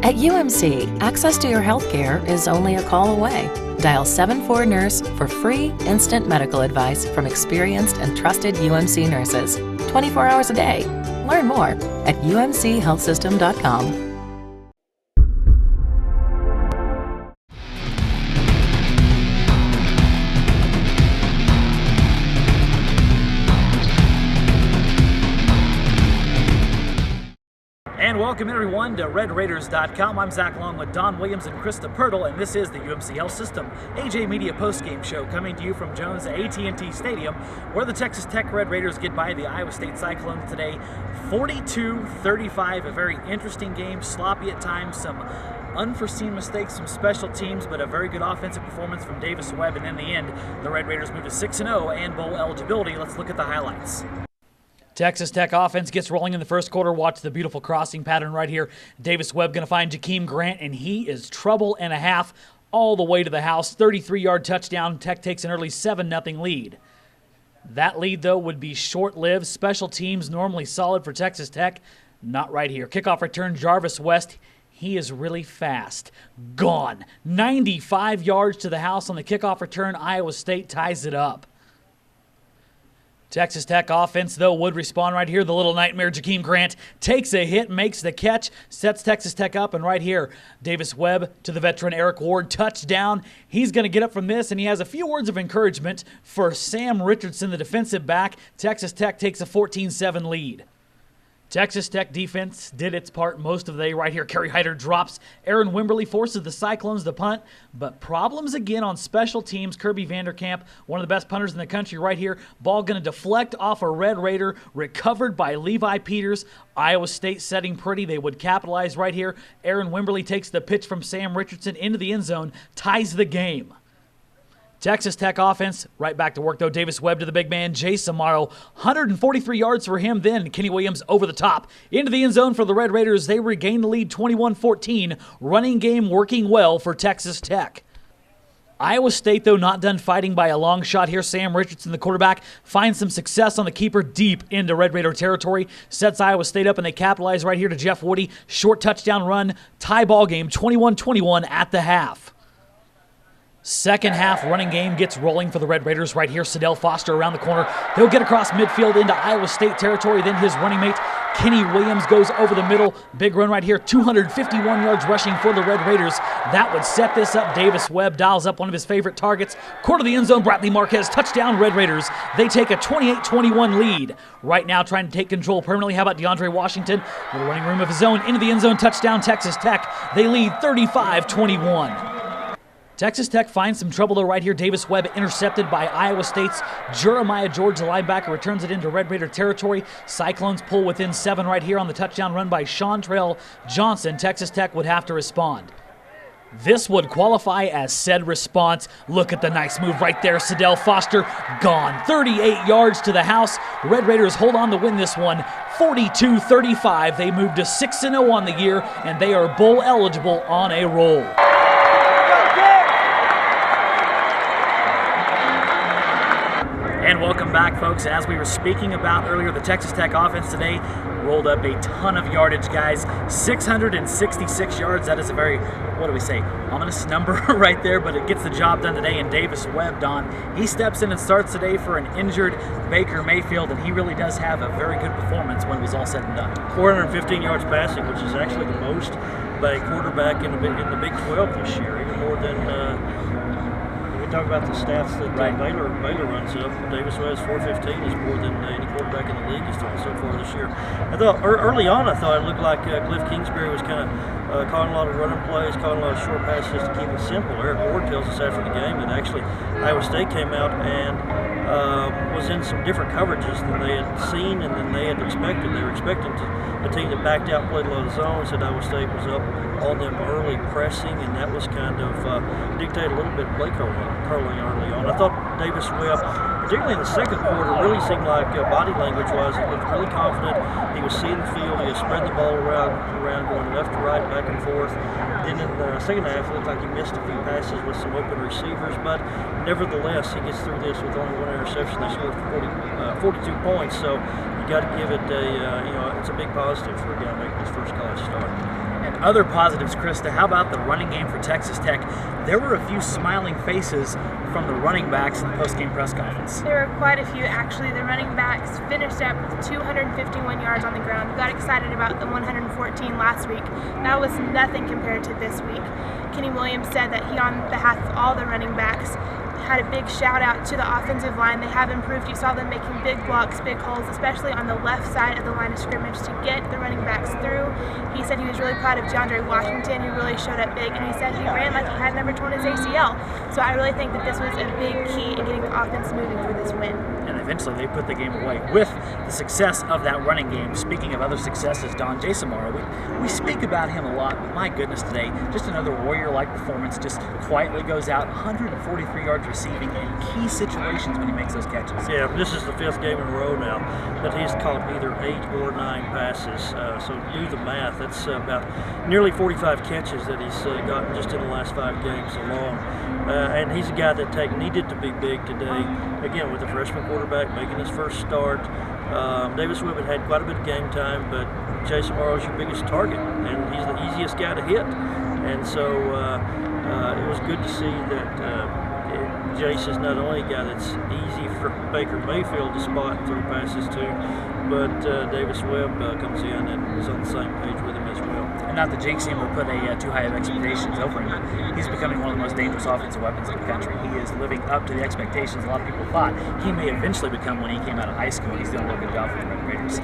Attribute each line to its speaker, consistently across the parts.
Speaker 1: At UMC, access to your healthcare is only a call away. Dial 74-NURSE for free, instant medical advice from experienced and trusted UMC nurses, 24 hours a day. Learn more at umchealthsystem.com.
Speaker 2: And welcome everyone to RedRaiders.com. I'm Zach along with Don Williams and Krista Pirtle, and this is the UMC Health System AJ Media postgame show coming to you from Jones AT&T Stadium, where the Texas Tech Red Raiders get by the Iowa State Cyclones today, 42-35. A very interesting game, sloppy at times, some unforeseen mistakes, some special teams, but a very good offensive performance from Davis Webb. And in the end, the Red Raiders move to 6-0 and bowl eligibility. Let's look at the highlights.
Speaker 3: Texas Tech offense gets rolling in the first quarter. Watch the beautiful crossing pattern right here. Davis Webb going to find Jakeem Grant, and he is trouble and a half all the way to the house. 33-yard touchdown. Tech takes an early 7-0 lead. That lead, though, would be short-lived. Special teams normally solid for Texas Tech. Not right here. Kickoff return, Jarvis West. He is really fast. Gone. 95 yards to the house on the kickoff return. Iowa State ties it up. Texas Tech offense, though, would respond right here. The little nightmare, Jakeem Grant, takes a hit, makes the catch, sets Texas Tech up, and right here, Davis Webb to the veteran Eric Ward, touchdown. He's going to get up from this, and he has a few words of encouragement for Sam Richardson, the defensive back. Texas Tech takes a 14-7 lead. Texas Tech defense did its part most of the day right here. Kerry Hyder drops. Aaron Wimberly forces the Cyclones to punt, but problems again on special teams. Kirby Vanderkamp, one of the best punters in the country right here. Ball going to deflect off a Red Raider, recovered by Levi Peters. Iowa State setting pretty. They would capitalize right here. Aaron Wimberly takes the pitch from Sam Richardson into the end zone, ties the game. Texas Tech offense, right back to work, though. Davis Webb to the big man, Jay Samaro. 143 yards for him. Then Kenny Williams over the top. Into the end zone for the Red Raiders. They regain the lead 21-14. Running game working well for Texas Tech. Iowa State, though, not done fighting by a long shot here. Sam Richardson, the quarterback, finds some success on the keeper deep into Red Raider territory. Sets Iowa State up, and they capitalize right here to Jeff Woody. Short touchdown run. Tie ball game, 21-21 at the half. Second half running game gets rolling for the Red Raiders right here. Sidell Foster around the corner. He'll get across midfield into Iowa State territory. Then his running mate, Kenny Williams, goes over the middle. Big run right here. 251 yards rushing for the Red Raiders. That would set this up. Davis Webb dials up one of his favorite targets. Corner of the end zone, Bradley Marquez. Touchdown, Red Raiders. They take a 28-21 lead. Right now trying to take control permanently. How about DeAndre Washington? With a running room of his own. Into the end zone. Touchdown, Texas Tech. They lead 35-21. Texas Tech finds some trouble, though, right here. Davis Webb intercepted by Iowa State's Jeremiah George, the linebacker, returns it into Red Raider territory. Cyclones pull within 7 right here on the touchdown run by Chantrell Johnson. Texas Tech would have to respond. This would qualify as said response. Look at the nice move right there. Sidell Foster gone. 38 yards to the house. Red Raiders hold on to win this one. 42-35. They move to 6-0 on the year, and they are bowl eligible on a roll.
Speaker 2: And welcome back, folks. As we were speaking about earlier, the Texas Tech offense today rolled up a ton of yardage, guys. 666 yards. That is a very, what do we say, ominous number right there, but it gets the job done today. And Davis Webb, Don, he steps in and starts today for an injured Baker Mayfield, and he really does have a very good performance when it was all said and done.
Speaker 4: 415 yards passing, which is actually the most by a quarterback in the Big 12 this year, even more than talk about the stats that Baylor runs up. Davis Webb's 415 is more than any quarterback in the league has thrown so far this year. I thought early on, I thought it looked like Cliff Kingsbury was kind of calling a lot of running plays, calling a lot of short passes to keep it simple. Eric Ward tells us after the game that actually Iowa State came out and was in some different coverages than they had seen and than they had expected. They were expecting a team that backed out, played a lot of zones, and Iowa State was up on them early pressing, and that was kind of dictated a little bit of play calling early on. I thought Davis Webb, particularly in the second quarter, really seemed like body language-wise, he looked really confident. He was seeing the field. He was spreading the ball around going left to right, back and forth. Then in the second half, it looked like he missed a few passes with some open receivers, but nevertheless, he gets through this with only one interception. They scored 42 points, so you got to give it it's a big positive for a guy making his first college start.
Speaker 2: other positives, Krista, how about the running game for Texas Tech? There were a few smiling faces from the running backs in the post-game press conference.
Speaker 5: There were quite a few, actually. The running backs finished up with 251 yards on the ground. We got excited about the 114 last week. That was nothing compared to this week. Kenny Williams said that he, on behalf of all the running backs, had a big shout out to the offensive line. They have improved. You saw them making big blocks, big holes, especially on the left side of the line of scrimmage to get the running backs through. He said he was really proud of DeAndre Washington, who really showed up big, and he said he ran like he had never torn his ACL. So I really think that this was a big key in getting the offense moving for this win.
Speaker 2: And eventually they put the game away with the success of that running game. Speaking of other successes, Don, Jason Morrow, we speak about him a lot, but my goodness, today, just another warrior-like performance, just quietly goes out, 143 yards receiving in key situations when he makes those catches.
Speaker 4: Yeah, this is the 5th game in a row now that he's caught either 8 or 9 passes. So do the math. That's about nearly 45 catches that he's gotten just in the last 5 games alone. And he's a guy that Tech needed to be big today. Again, with a freshman quarterback making his first start. Davis Webb had quite a bit of game time, but Jason Morrow is your biggest target, and he's the easiest guy to hit. And so it was good to see that Jace is not only a guy that's easy for Baker Mayfield to spot and throw passes to, but Davis Webb comes in and is on the same page with him as well.
Speaker 2: And not to jinx him or put too high of expectations over him, but he's becoming one of the most dangerous offensive weapons in the country. He is living up to the expectations a lot of people thought he may eventually become when he came out of high school. He's doing a really good job for the Red Raiders.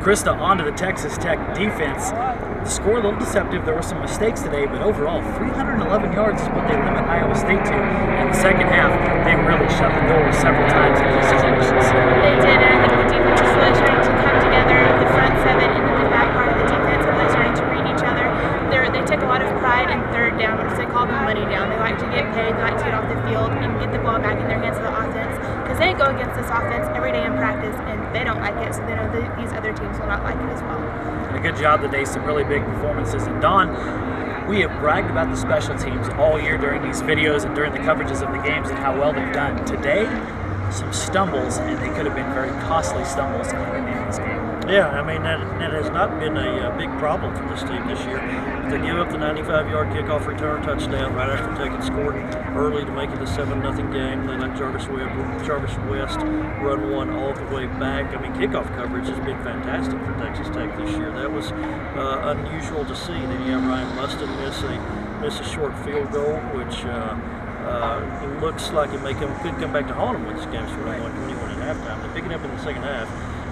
Speaker 2: Krista, on to the Texas Tech defense. The score a little deceptive. There were some mistakes today, but overall, 311 yards is what they limit Iowa State to. In the second half, they really shut the door several times in key situations.
Speaker 5: They did, and I think the defense is really starting to come together. The front 7 and the back part of the defense are really starting to read each other. They take a lot of pride in third down, which they call the money down. They like to get paid, they like to get off the field and get the ball back in their hands of the offense, because they go against this offense every day in practice, and they don't like it, so they know that these other teams will not like it as well.
Speaker 2: A good job today, some really big performances. And Don, we have bragged about the special teams all year during these videos and during the coverages of the games and how well they've done. Today, some stumbles, and they could have been very costly stumbles in this game.
Speaker 4: Yeah, I mean, that has not been a big problem for this team this year. They give up the 95-yard kickoff return touchdown right after taking scored early to make it a 7-0 game. They let Jarvis West run one all the way back. I mean, kickoff coverage has been fantastic for Texas Tech this year. That was unusual to see. Then you have Ryan Mustin miss a short field goal, which it looks like it could come back to haunt them when this game's 21-21 at halftime. They pick it up in the second half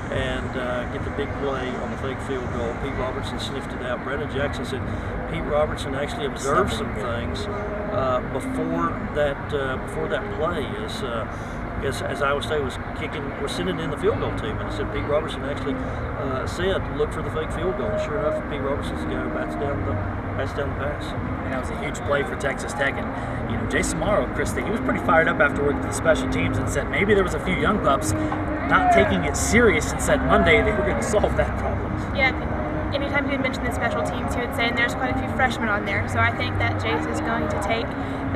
Speaker 4: and get the big play on the fake field goal. Pete Robertson sniffed it out. Brandon Jackson said Pete Robertson actually observed some things before that play as Iowa State was sending in the field goal team, and he said Pete Robertson actually said look for the fake field goal. And sure enough, Pete Robertson's the guy who bats down the pass.
Speaker 2: And that was a huge play for Texas Tech. And Jason Morrow, Krista, he was pretty fired up afterward with the special teams and said maybe there was a few young pups not taking it serious, and said Monday they were going to solve that problem.
Speaker 5: Yeah, anytime he would mention the special teams, he would say, and there's quite a few freshmen on there. So I think that Jace is going to take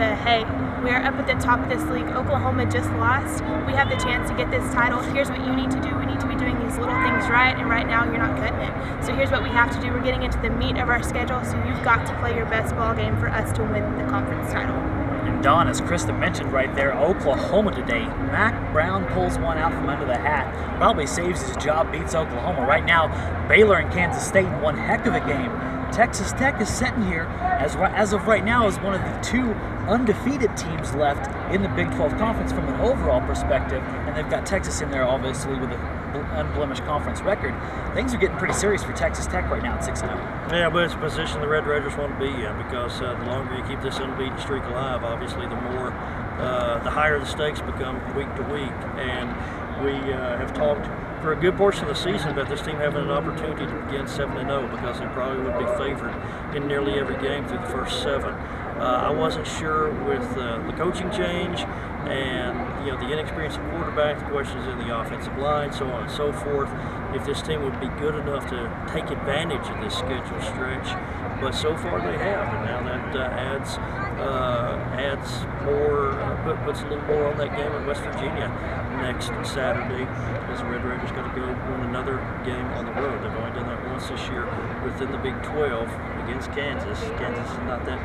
Speaker 5: hey, we are up at the top of this league. Oklahoma just lost. We have the chance to get this title. Here's what you need to do. We need to be doing these little things right, and right now you're not cutting it. So here's what we have to do. We're getting into the meat of our schedule, so you've got to play your best ball game for us to win the conference title.
Speaker 2: And Don, as Krista mentioned right there, Oklahoma today, Mac Brown pulls one out from under the hat, probably saves his job, beats Oklahoma. Right now, Baylor and Kansas State, one heck of a game. Texas Tech is sitting here, as of right now, as one of the 2 undefeated teams left in the Big 12 Conference from an overall perspective, and they've got Texas in there, obviously, with an unblemished conference record. Things are getting pretty serious for Texas Tech right now at 6-0.
Speaker 4: Yeah, but it's a position the Red Raiders want to be in, because the longer you keep this unbeaten streak alive, obviously, the higher the stakes become week to week. And we have talked for a good portion of the season about this team having an opportunity to begin 7-0, because they probably would be favored in nearly every game through the first 7. I wasn't sure with the coaching change and the inexperienced quarterback, the questions in the offensive line, so on and so forth. if this team would be good enough to take advantage of this schedule stretch. But so far they have, and now that adds more, puts a little more on that game at West Virginia next Saturday, as the Red Raiders got to go win another game on the road. They've only done that once this year within the Big 12 against Kansas. Kansas is not that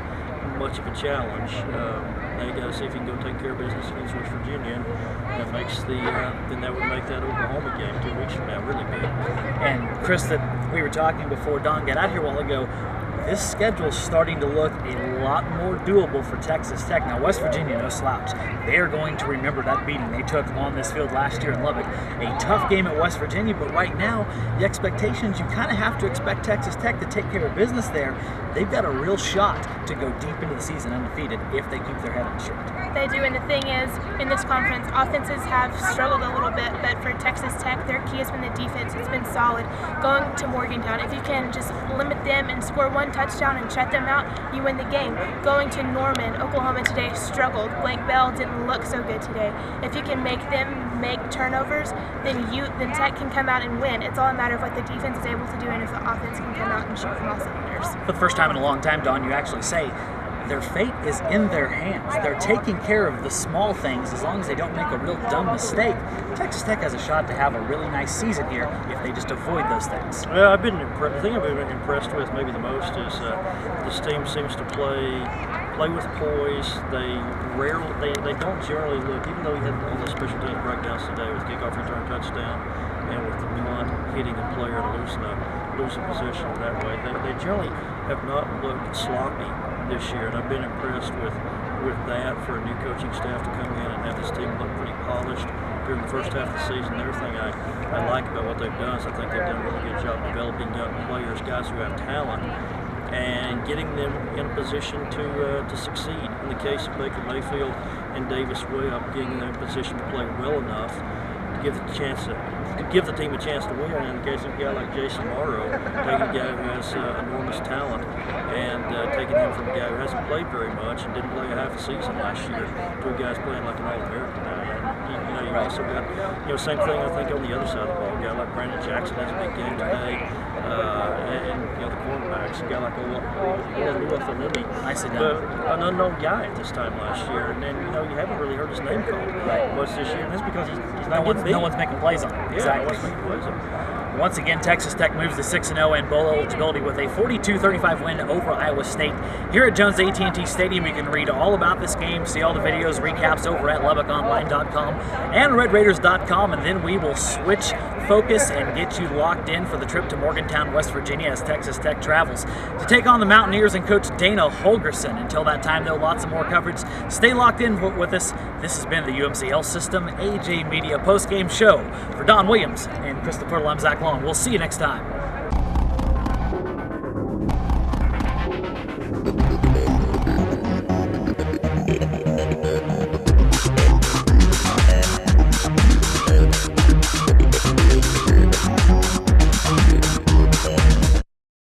Speaker 4: much of a challenge. Now you got to see if you can go take care of business against West Virginia. That makes then that would make that Oklahoma game 2 weeks from now really big.
Speaker 2: And Chris, that we were talking before Don got out here a while ago, this schedule is starting to look a lot more doable for Texas Tech. Now, West Virginia, no slouch. They are going to remember that beating they took on this field last year in Lubbock. A tough game at West Virginia, but right now, the expectations, you kind of have to expect Texas Tech to take care of business there. They've got a real shot to go deep into the season undefeated if they keep their head on straight.
Speaker 5: They do, and the thing is, in this conference, offenses have struggled a little bit, but for Texas Tech, their key has been the defense. It's been solid. Going to Morgantown, if you can just limit them and score one touchdown and shut them out, you win the game. Going to Norman, Oklahoma today struggled. Blake Bell didn't look so good today. If you can make them make turnovers, then Tech can come out and win. It's all a matter of what the defense is able to do and if the offense can come out and shoot from all cylinders.
Speaker 2: For the first time in a long time, Don, you actually say their fate is in their hands. They're taking care of the small things as long as they don't make a real dumb mistake. Texas Tech has a shot to have a really nice season here if they just avoid those things.
Speaker 4: Well, the thing I've been impressed with maybe the most is this team seems to play with poise. They don't generally look, even though we had all the special teams breakdowns today with kickoff return touchdown and with the punt hitting a player and losing possession that way, they generally have not looked sloppy this year, and I've been impressed with that for a new coaching staff to come in and have this team look pretty polished during the first half of the season. The other thing I like about what they've done is I think they've done a really good job developing young players, guys who have talent, and getting them in a position to succeed. In the case of Baker Mayfield and Davis Webb, getting them in a position to play well enough to give the team a chance to win. In the case of a guy like Jason Morrow, taking a guy who has enormous talent and taking him from a guy who hasn't played very much and didn't play a half a season last year to a guy who's playing like an All-American now. And you also got same thing I think on the other side of the ball. A guy like Brandon Jackson has a big game today, and the cornerbacks, a guy like Olafalimi, an unknown guy at this time last year, and then you haven't really heard his name called much this year, and that's because he's not getting beat.
Speaker 2: No one's making plays on him. Exactly. Once again, Texas Tech moves to 6-0 and bowl eligibility with a 42-35 win over Iowa State. Here at Jones AT&T Stadium, you can read all about this game, see all the videos, recaps over at LubbockOnline.com and RedRaiders.com, and then we will switch focus and get you locked in for the trip to Morgantown, West Virginia as Texas Tech travels to take on the Mountaineers and Coach Dana Holgerson. Until that time, though, lots of more coverage. Stay locked in with us. This has been the UMC Health System AJ Media postgame show. For Don Williams and Christopher, I'm Zach Long. We'll see you next time.